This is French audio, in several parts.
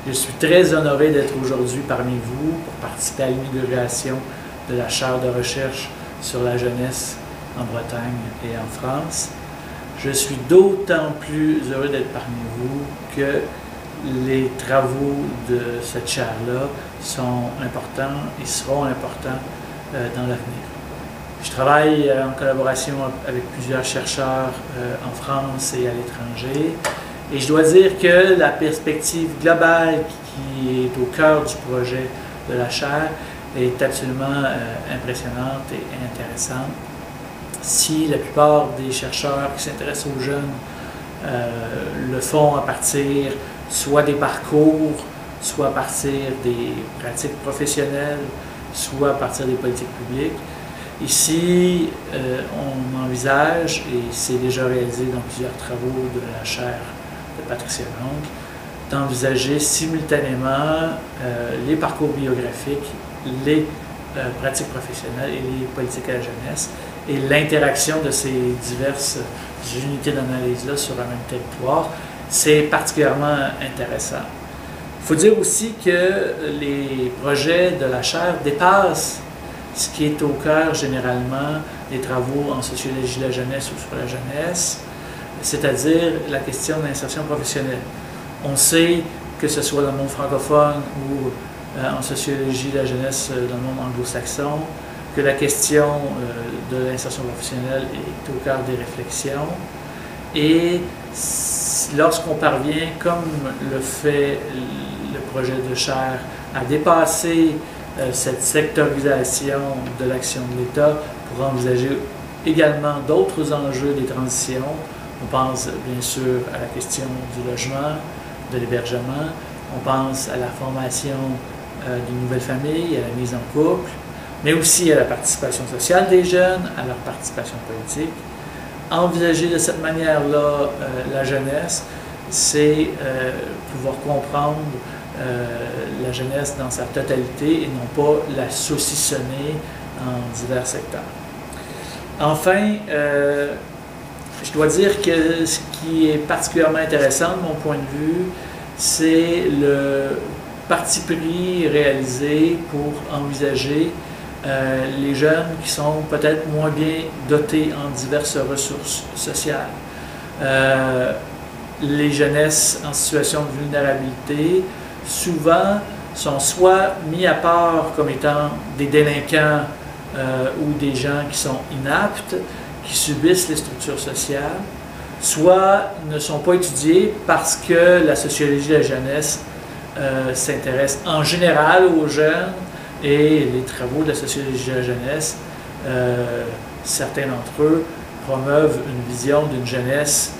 Je suis très honoré d'être aujourd'hui parmi vous pour participer à l'inauguration de la chaire de recherche sur la jeunesse en Bretagne et en France. Je suis d'autant plus heureux d'être parmi vous que les travaux de cette chaire-là sont importants et seront importants dans l'avenir. Je travaille en collaboration avec plusieurs chercheurs en France et à l'étranger. Et je dois dire que la perspective globale qui est au cœur du projet de la chaire est absolument impressionnante et intéressante. Si la plupart des chercheurs qui s'intéressent aux jeunes le font à partir soit des parcours, soit à partir des pratiques professionnelles, soit à partir des politiques publiques, ici, on envisage, et c'est déjà réalisé dans plusieurs travaux de la chaire de Patricia Longue, d'envisager simultanément les parcours biographiques, les pratiques professionnelles et les politiques à la jeunesse, et l'interaction de ces diverses unités d'analyse-là sur un même territoire. C'est particulièrement intéressant. Il faut dire aussi que les projets de la chaire dépassent ce qui est au cœur généralement des travaux en sociologie de la jeunesse ou sur la jeunesse, c'est-à-dire la question de l'insertion professionnelle. On sait que ce soit dans le monde francophone ou en sociologie de la jeunesse dans le monde anglo-saxon, que la question de l'insertion professionnelle est au cœur des réflexions. Et lorsqu'on parvient, comme le fait le projet de chaire, à dépasser cette sectorisation de l'action de l'État pour envisager également d'autres enjeux des transitions. On pense bien sûr à la question du logement, de l'hébergement, on pense à la formation d'une nouvelle famille, à la mise en couple, mais aussi à la participation sociale des jeunes, à leur participation politique. Envisager de cette manière-là la jeunesse, c'est pouvoir comprendre la jeunesse dans sa totalité et non pas la saucissonner en divers secteurs. Enfin, je dois dire que ce qui est particulièrement intéressant de mon point de vue, c'est le parti pris réalisé pour envisager les jeunes qui sont peut-être moins bien dotés en diverses ressources sociales. Les jeunesses en situation de vulnérabilité, souvent, sont soit mis à part comme étant des délinquants ou des gens qui sont inaptes, qui subissent les structures sociales, soit ne sont pas étudiés parce que la sociologie de la jeunesse s'intéresse en général aux jeunes et les travaux de la sociologie de la jeunesse, certains d'entre eux promeuvent une vision d'une jeunesse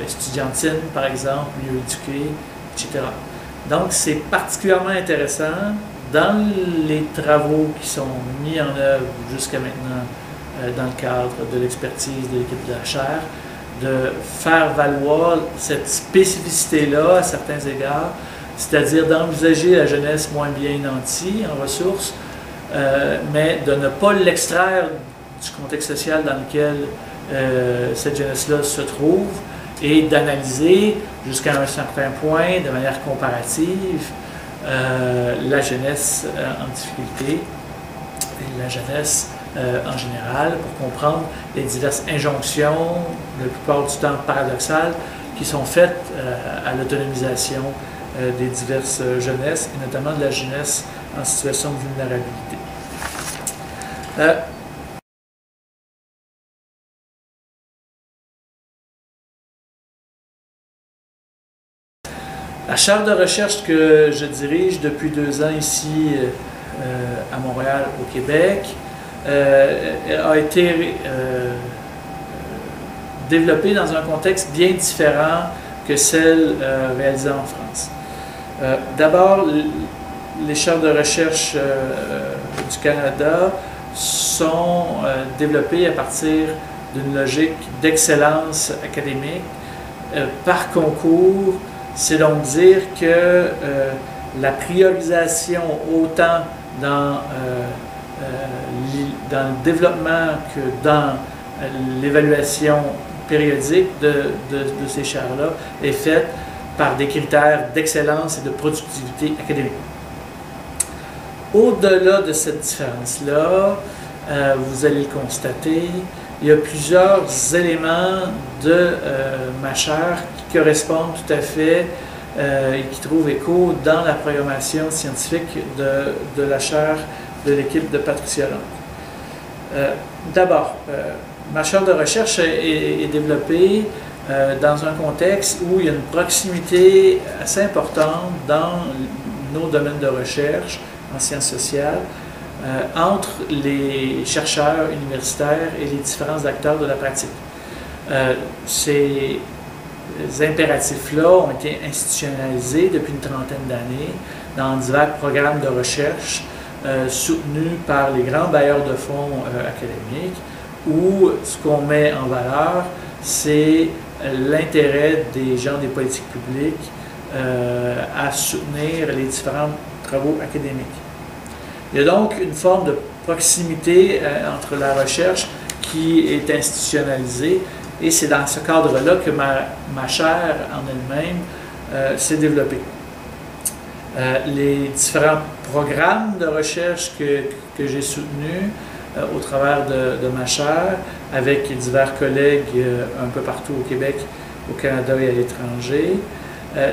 estudiantine, par exemple, mieux éduquée, etc. Donc, c'est particulièrement intéressant dans les travaux qui sont mis en œuvre jusqu'à maintenant dans le cadre de l'expertise de l'équipe de la chaire, de faire valoir cette spécificité-là à certains égards, c'est-à-dire d'envisager la jeunesse moins bien nantie en ressources, mais de ne pas l'extraire du contexte social dans lequel cette jeunesse-là se trouve, et d'analyser jusqu'à un certain point, de manière comparative, la jeunesse en difficulté et la jeunesse en général, pour comprendre les diverses injonctions, la plupart du temps paradoxales, qui sont faites à l'autonomisation des diverses jeunesses, et notamment de la jeunesse en situation de vulnérabilité. La chaire de recherche que je dirige depuis 2 ans ici à Montréal, au Québec, a été développée dans un contexte bien différent que celle réalisée en France. D'abord, les chaires de recherche du Canada sont développées à partir d'une logique d'excellence académique par concours. C'est donc dire que la priorisation autant dans le développement que dans l'évaluation périodique de ces chaires-là est faite par des critères d'excellence et de productivité académique. Au-delà de cette différence-là, vous allez le constater, il y a plusieurs éléments de ma chaire qui correspondent tout à fait et qui trouvent écho dans la programmation scientifique de la chaire de l'équipe de Patricia Lang. D'abord, ma chaire de recherche est développée dans un contexte où il y a une proximité assez importante dans nos domaines de recherche en sciences sociales entre les chercheurs universitaires et les différents acteurs de la pratique. Ces impératifs-là ont été institutionnalisés depuis une trentaine d'années dans divers programmes de recherche soutenus par les grands bailleurs de fonds académiques, où ce qu'on met en valeur, c'est l'intérêt des gens des politiques publiques à soutenir les différents travaux académiques. Il y a donc une forme de proximité entre la recherche qui est institutionnalisée, et c'est dans ce cadre-là que ma chaire en elle-même s'est développée. Les différents programmes de recherche que j'ai soutenus au travers de ma chaire, avec divers collègues un peu partout au Québec, au Canada et à l'étranger,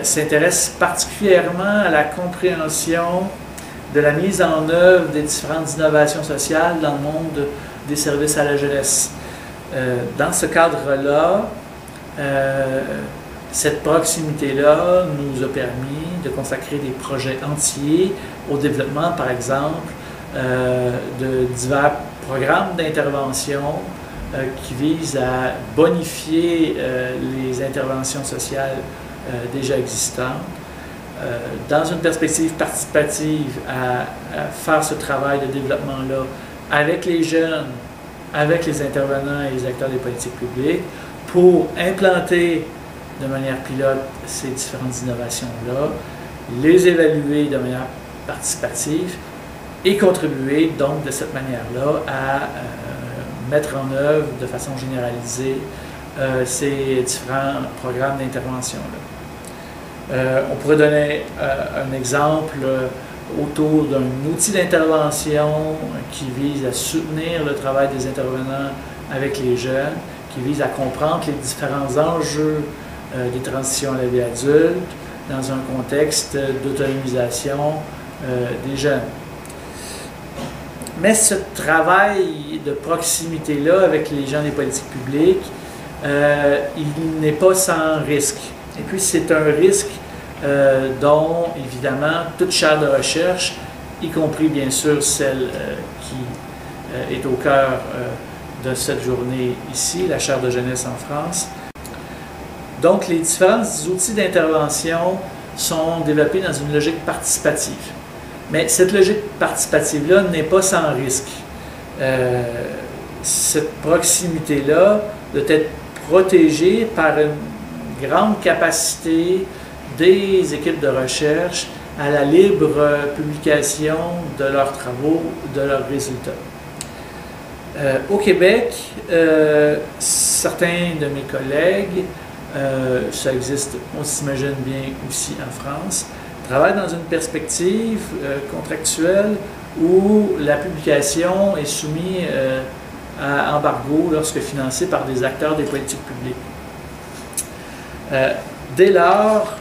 s'intéressent particulièrement à la compréhension de la mise en œuvre des différentes innovations sociales dans le monde des services à la jeunesse. Dans ce cadre-là, cette proximité-là nous a permis de consacrer des projets entiers au développement, par exemple, de divers programmes d'intervention qui visent à bonifier les interventions sociales déjà existantes, dans une perspective participative à faire ce travail de développement-là avec les jeunes, avec les intervenants et les acteurs des politiques publiques, pour implanter de manière pilote ces différentes innovations-là, les évaluer de manière participative et contribuer donc de cette manière-là à mettre en œuvre de façon généralisée ces différents programmes d'intervention-là. On pourrait donner un exemple autour d'un outil d'intervention qui vise à soutenir le travail des intervenants avec les jeunes, qui vise à comprendre les différents enjeux des transitions à la vie adulte dans un contexte d'autonomisation des jeunes. Mais ce travail de proximité-là avec les gens des politiques publiques, il n'est pas sans risque. Et puis c'est un risque dont, évidemment, toute chaire de recherche, y compris bien sûr celle qui est au cœur de cette journée ici, la chaire de jeunesse en France. Donc les différents outils d'intervention sont développés dans une logique participative. Mais cette logique participative-là n'est pas sans risque. Cette proximité-là doit être protégée par une grande capacité des équipes de recherche à la libre publication de leurs travaux, de leurs résultats. Au Québec, certains de mes collègues, ça existe, on s'imagine bien aussi en France, travaillent dans une perspective contractuelle où la publication est soumise à embargo lorsque financée par des acteurs des politiques publiques. Dès lors,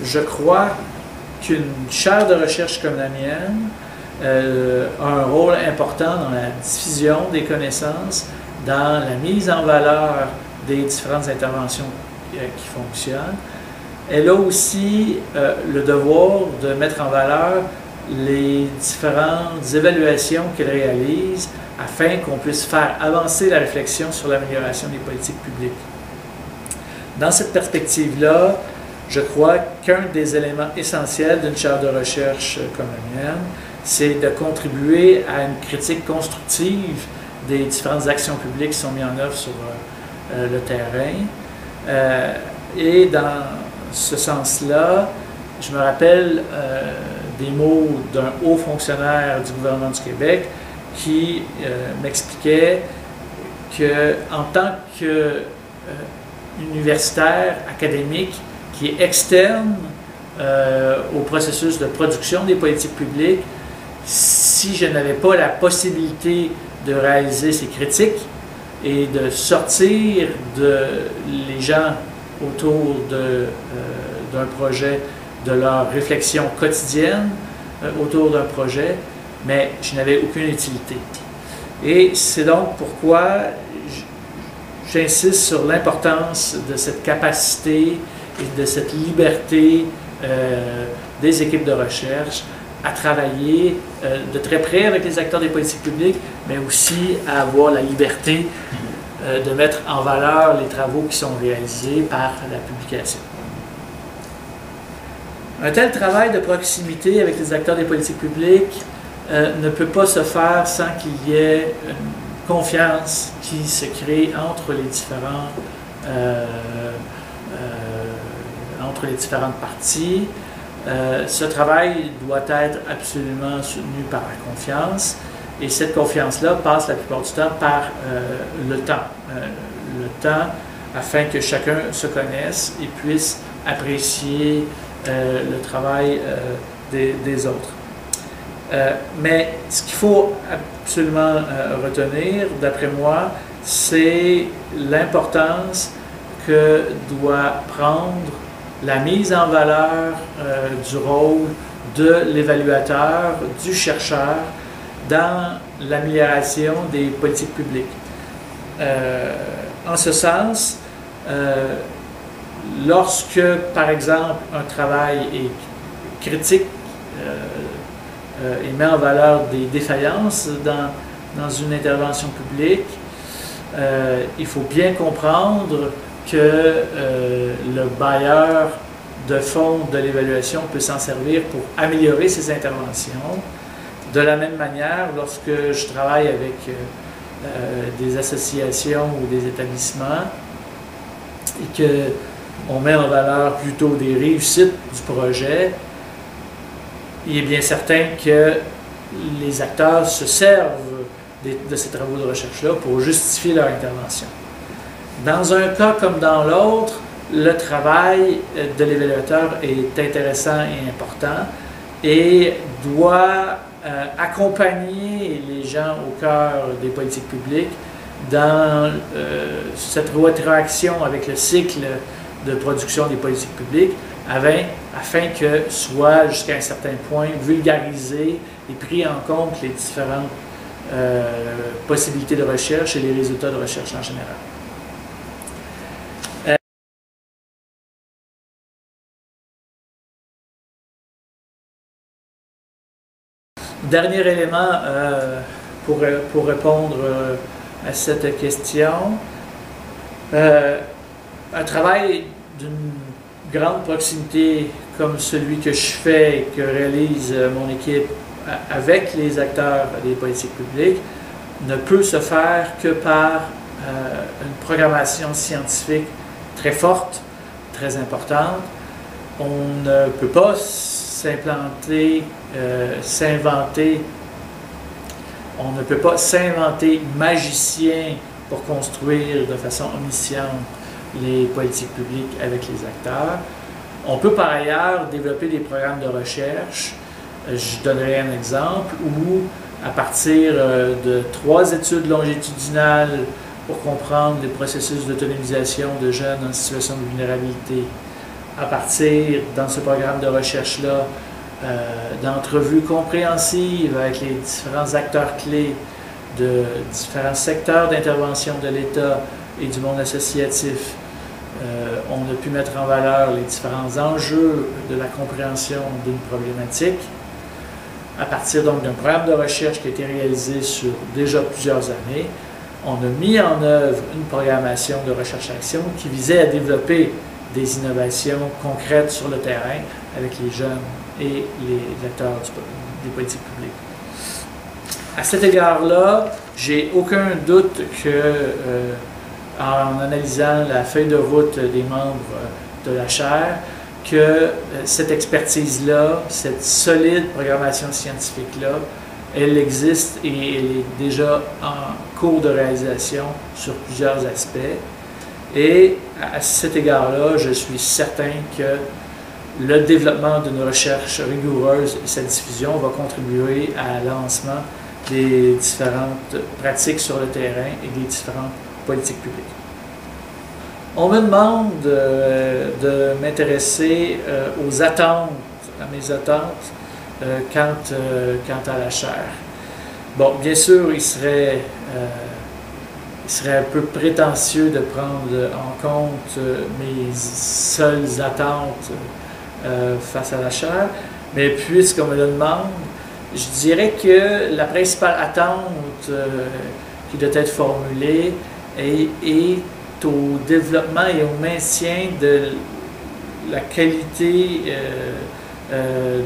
je crois qu'une chaire de recherche comme la mienne a un rôle important dans la diffusion des connaissances, dans la mise en valeur des différentes interventions qui fonctionnent. Elle a aussi le devoir de mettre en valeur les différentes évaluations qu'elle réalise afin qu'on puisse faire avancer la réflexion sur l'amélioration des politiques publiques. Dans cette perspective-là, je crois qu'un des éléments essentiels d'une chaire de recherche comme la mienne, c'est de contribuer à une critique constructive des différentes actions publiques qui sont mises en œuvre sur le terrain. Et dans ce sens-là, je me rappelle des mots d'un haut fonctionnaire du gouvernement du Québec qui m'expliquait qu'en tant qu'universitaire, académique, qui est externe au processus de production des politiques publiques, si je n'avais pas la possibilité de réaliser ces critiques et de sortir les gens autour d'un projet, de leur réflexion quotidienne autour d'un projet, mais je n'avais aucune utilité. Et c'est donc pourquoi j'insiste sur l'importance de cette capacité et de cette liberté des équipes de recherche à travailler de très près avec les acteurs des politiques publiques, mais aussi à avoir la liberté de mettre en valeur les travaux qui sont réalisés par la publication. Un tel travail de proximité avec les acteurs des politiques publiques ne peut pas se faire sans qu'il y ait une confiance qui se crée entre les différentes parties. Ce travail doit être absolument soutenu par la confiance, et cette confiance-là passe la plupart du temps par le temps. Le temps afin que chacun se connaisse et puisse apprécier le travail des autres. Mais ce qu'il faut absolument retenir, d'après moi, c'est l'importance que doit prendre la mise en valeur du rôle de l'évaluateur, du chercheur, dans l'amélioration des politiques publiques. En ce sens, lorsque, par exemple, un travail est critique et met en valeur des défaillances dans une intervention publique, il faut bien comprendre que le bailleur de fonds de l'évaluation peut s'en servir pour améliorer ses interventions. De la même manière, lorsque je travaille avec des associations ou des établissements et qu'on met en valeur plutôt des réussites du projet, il est bien certain que les acteurs se servent de ces travaux de recherche-là pour justifier leur intervention. Dans un cas comme dans l'autre, le travail de l'évaluateur est intéressant et important et doit accompagner les gens au cœur des politiques publiques dans cette réaction avec le cycle de production des politiques publiques afin que soit jusqu'à un certain point vulgarisé et pris en compte les différentes possibilités de recherche et les résultats de recherche en général. Dernier élément pour répondre à cette question, un travail d'une grande proximité comme celui que je fais et que réalise mon équipe avec les acteurs des politiques publiques ne peut se faire que par une programmation scientifique très forte, très importante. On ne peut pas s'inventer magicien pour construire de façon omnisciente les politiques publiques avec les acteurs. On peut par ailleurs développer des programmes de recherche. Je donnerai un exemple où, à partir de 3 études longitudinales pour comprendre les processus d'autonomisation de jeunes en situation de vulnérabilité, à partir, dans ce programme de recherche-là, d'entrevues compréhensives avec les différents acteurs clés de différents secteurs d'intervention de l'État et du monde associatif, on a pu mettre en valeur les différents enjeux de la compréhension d'une problématique. À partir donc d'un programme de recherche qui a été réalisé sur déjà plusieurs années, on a mis en œuvre une programmation de recherche-action qui visait à développer des innovations concrètes sur le terrain avec les jeunes et les acteurs des politiques publiques. À cet égard-là, j'ai aucun doute que, en analysant la feuille de route des membres de la chaire, que cette expertise-là, cette solide programmation scientifique-là, elle existe et elle est déjà en cours de réalisation sur plusieurs aspects. Et à cet égard-là, je suis certain que le développement d'une recherche rigoureuse et sa diffusion va contribuer à l'avancement des différentes pratiques sur le terrain et des différentes politiques publiques. On me demande de m'intéresser aux attentes, à mes attentes quant à la chaire. Bon, bien sûr, il serait un peu prétentieux de prendre en compte mes seules attentes face à la chaire, mais puisqu'on me le demande, je dirais que la principale attente qui doit être formulée est au développement et au maintien de la qualité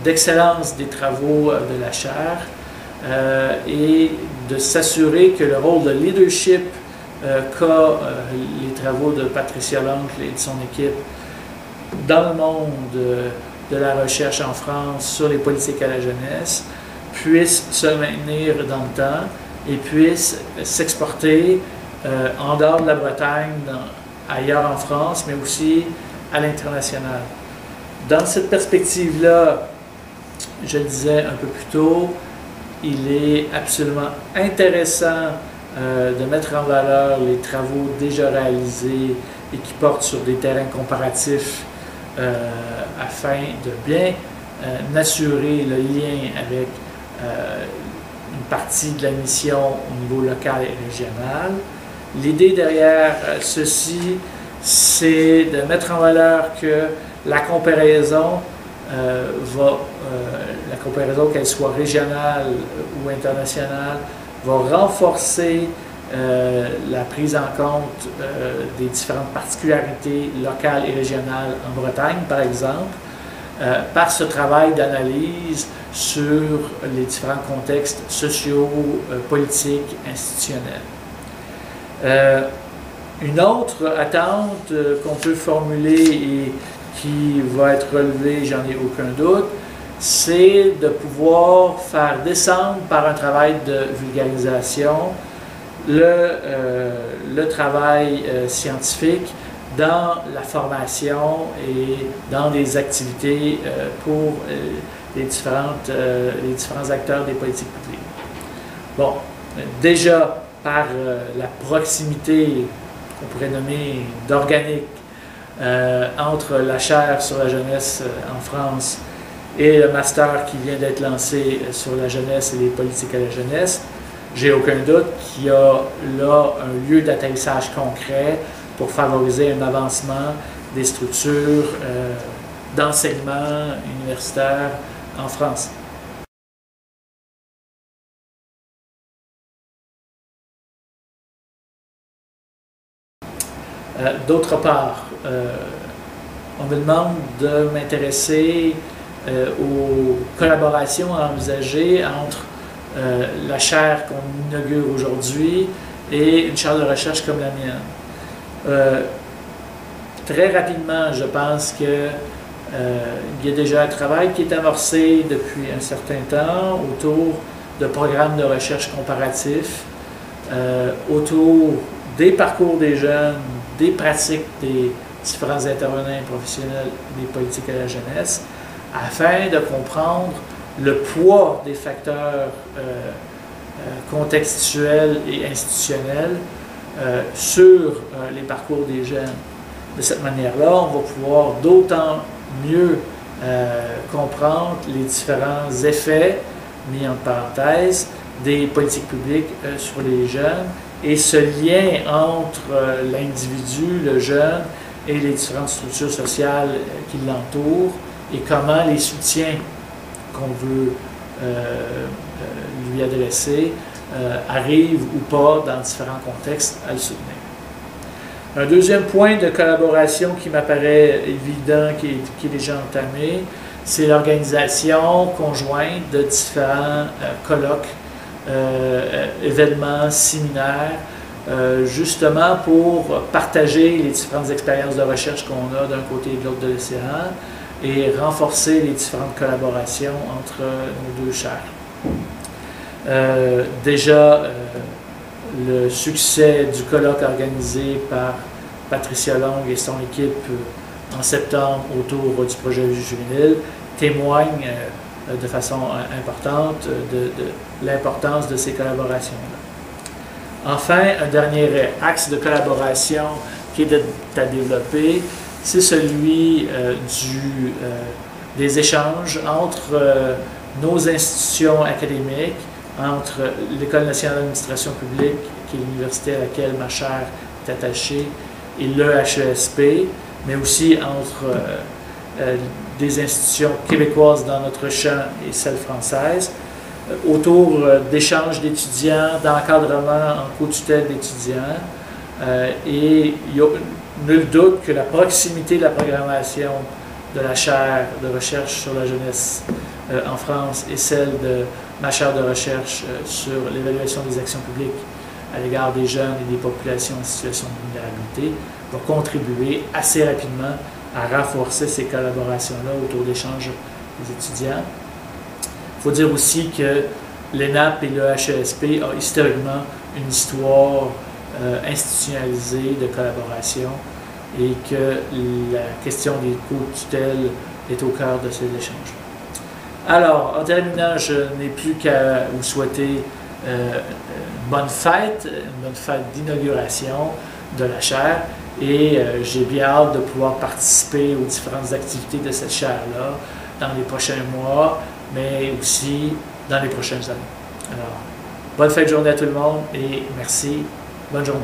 d'excellence des travaux de la chaire et de s'assurer que le rôle de leadership qu'a les travaux de Patricia L'Oncle et de son équipe dans le monde de la recherche en France sur les politiques à la jeunesse puisse se maintenir dans le temps et puisse s'exporter en dehors de la Bretagne, ailleurs en France, mais aussi à l'international. Dans cette perspective-là, je le disais un peu plus tôt, il est absolument intéressant de mettre en valeur les travaux déjà réalisés et qui portent sur des terrains comparatifs afin de bien assurer le lien avec une partie de la mission au niveau local et régional. L'idée derrière ceci, c'est de mettre en valeur que la comparaison la comparaison, qu'elle soit régionale ou internationale, va renforcer la prise en compte des différentes particularités locales et régionales en Bretagne, par exemple, par ce travail d'analyse sur les différents contextes sociaux, politiques, institutionnels. Une autre attente qu'on peut formuler et qui va être relevée, j'en ai aucun doute, c'est de pouvoir faire descendre par un travail de vulgarisation le travail scientifique dans la formation et dans les activités pour les différents acteurs des politiques publiques. Bon, déjà par la proximité qu'on pourrait nommer d'organique entre la chaire sur la jeunesse en France et le master qui vient d'être lancé sur la jeunesse et les politiques à la jeunesse, j'ai aucun doute qu'il y a là un lieu d'atterrissage concret pour favoriser un avancement des structures d'enseignement universitaire en France. D'autre part, on me demande de m'intéresser aux collaborations à envisager entre la chaire qu'on inaugure aujourd'hui et une chaire de recherche comme la mienne. Très rapidement, je pense qu'il y a déjà un travail qui est amorcé depuis un certain temps autour de programmes de recherche comparatifs, autour des parcours des jeunes, des pratiques des différents intervenants professionnels des politiques à la jeunesse, afin de comprendre le poids des facteurs contextuels et institutionnels sur les parcours des jeunes. De cette manière-là, on va pouvoir d'autant mieux comprendre les différents effets, mis en parenthèse, des politiques publiques sur les jeunes et ce lien entre l'individu, le jeune, et les différentes structures sociales qui l'entourent et comment les soutiens qu'on veut lui adresser arrivent ou pas dans différents contextes à le soutenir. Un deuxième point de collaboration qui m'apparaît évident, qui est déjà entamé, c'est l'organisation conjointe de différents colloques, événements, séminaires, justement pour partager les différentes expériences de recherche qu'on a d'un côté et de l'autre de l'océan et renforcer les différentes collaborations entre nos deux chaires. Déjà, le succès du colloque organisé par Patricia Long et son équipe en septembre autour du projet juvénile témoignent de façon importante de l'importance de ces collaborations-là. Enfin, un dernier axe de collaboration qui est à développer, c'est celui des échanges entre nos institutions académiques, entre l'École nationale d'administration publique, qui est l'université à laquelle ma chaire est attachée, et l'EHESP, mais aussi entre des institutions québécoises dans notre champ et celles françaises, autour d'échanges d'étudiants, d'encadrement en co-tutelle d'étudiants. Et il n'y a nul doute que la proximité de la programmation de la chaire de recherche sur la jeunesse en France et celle de ma chaire de recherche sur l'évaluation des actions publiques à l'égard des jeunes et des populations en situation de vulnérabilité va contribuer assez rapidement à renforcer ces collaborations-là autour d'échanges des étudiants. Il faut dire aussi que l'ENAP et le HESP ont historiquement une histoire institutionnalisée de collaboration et que la question des co-tutelles est au cœur de ces échanges. Alors, en terminant, je n'ai plus qu'à vous souhaiter une bonne fête d'inauguration de la chaire et j'ai bien hâte de pouvoir participer aux différentes activités de cette chaire-là dans les prochains mois, mais aussi dans les prochaines années. Alors, bonne fête de journée à tout le monde et merci. Bonne journée.